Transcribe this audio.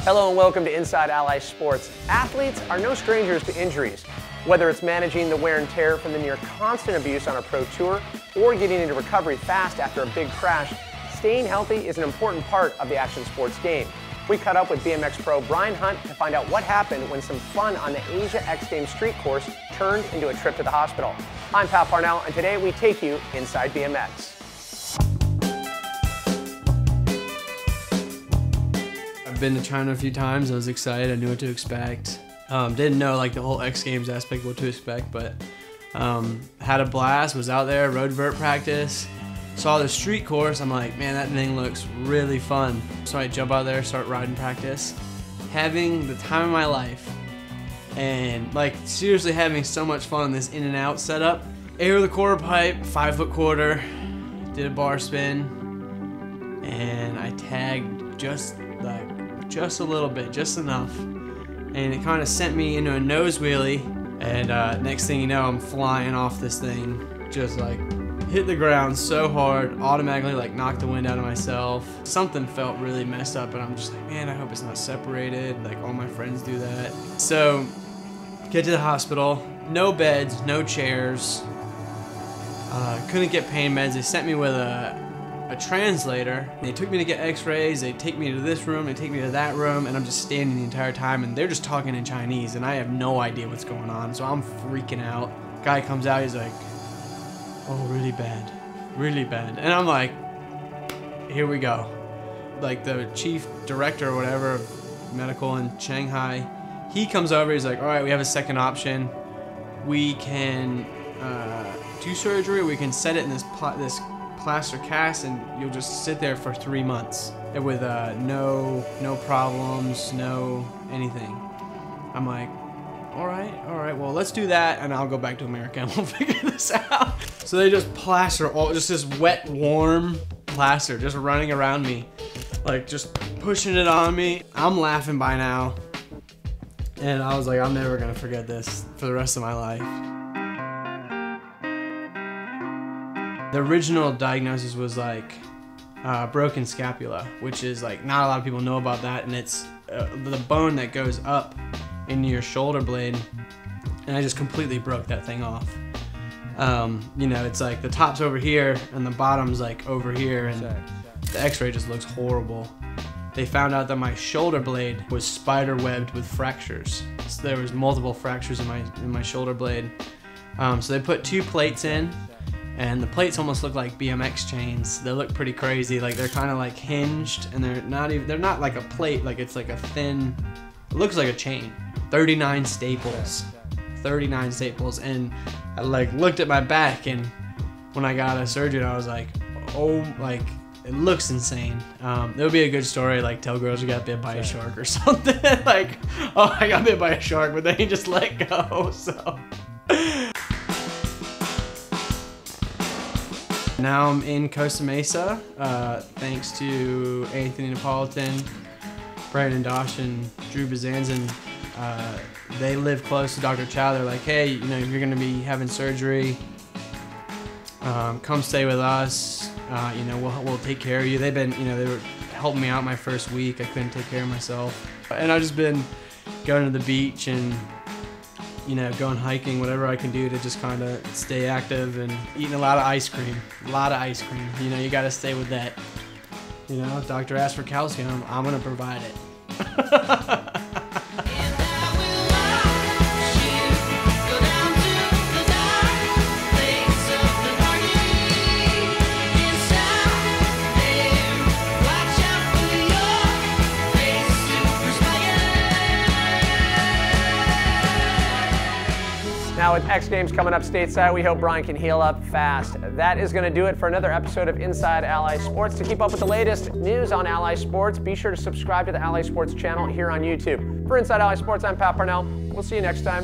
Hello and welcome to Inside AlliSports. Athletes are no strangers to injuries. Whether it's managing the wear and tear from the near constant abuse on a pro tour or getting into recovery fast after a big crash, staying healthy is an important part of the action sports game. We caught up with BMX pro Brian Hunt to find out what happened when some fun on the Asia X Games street course turned into a trip to the hospital. I'm Pat Parnell, and today we take you inside BMX. I've been to China a few times. I was excited. I knew what to expect. Didn't know like the whole X Games aspect, what to expect, but had a blast. Was out there, road vert practice. Saw the street course. I'm like, man, that thing looks really fun. So I jump out there, start riding practice, having the time of my life, and like seriously having so much fun on this in and out setup. Air the quarter pipe, 5-foot quarter, did a bar spin, and I tagged just a little bit, just enough, and it kind of sent me into a nose wheelie. And next thing you know, I'm flying off this thing, just like hit the ground so hard, automatically like knocked the wind out of myself. Something felt really messed up, and I'm just like, man, I hope it's not separated. Like all my friends do that. So get to the hospital, no beds, no chairs. Couldn't get pain meds. They sent me with a translator. They took me to get x-rays, they take me to this room, they take me to that room, and I'm just standing the entire time, and they're just talking in Chinese, and I have no idea what's going on, so I'm freaking out. Guy comes out, he's like, oh, really bad, really bad. And I'm like, here we go. Like the chief director or whatever of medical in Shanghai, he comes over, he's like, all right, we have a second option. We can do surgery, we can set it in this plaster cast, and you'll just sit there for 3 months with no problems, no anything. I'm like, all right, well, let's do that, and I'll go back to America and we'll figure this out. So they just plaster just this wet, warm plaster just running around me, like just pushing it on me. I'm laughing by now, and I was like, I'm never gonna forget this for the rest of my life. The original diagnosis was like broken scapula, which is like not a lot of people know about that, and it's the bone that goes up into your shoulder blade, and I just completely broke that thing off. You know, it's like the top's over here and the bottom's like over here, and the x-ray just looks horrible. They found out that my shoulder blade was spider webbed with fractures. So there was multiple fractures in my shoulder blade. So they put 2 plates in, and the plates almost look like BMX chains. They look pretty crazy. Like they're kind of like hinged, and they're not like a plate, like it's like a thin, it looks like a chain. 39 staples. 39 staples. And I like looked at my back, and when I got out of surgery, I was like, oh, like it looks insane. It would be a good story, like tell girls you got bit by a shark or something. Like, oh, I got bit by a shark, but then he just let go, so. Now I'm in Costa Mesa, thanks to Anthony Napolitan, Brandon Dosh, and Drew Bazanzin. They live close to Dr. Chow. They're like, hey, you know, if you're gonna be having surgery, come stay with us. You know, we'll take care of you. They've been, you know, they were helping me out my first week. I couldn't take care of myself, and I've just been going to the beach and, you know, going hiking, whatever I can do to just kind of stay active, and eating a lot of ice cream. A lot of ice cream. You know, you got to stay with that. You know, if doctor asks for calcium, I'm going to provide it. Now with X Games coming up stateside, we hope Brian can heal up fast. That is going to do it for another episode of Inside AlliSports. To keep up with the latest news on AlliSports, be sure to subscribe to the AlliSports channel here on YouTube. For Inside AlliSports, I'm Pat Parnell. We'll see you next time.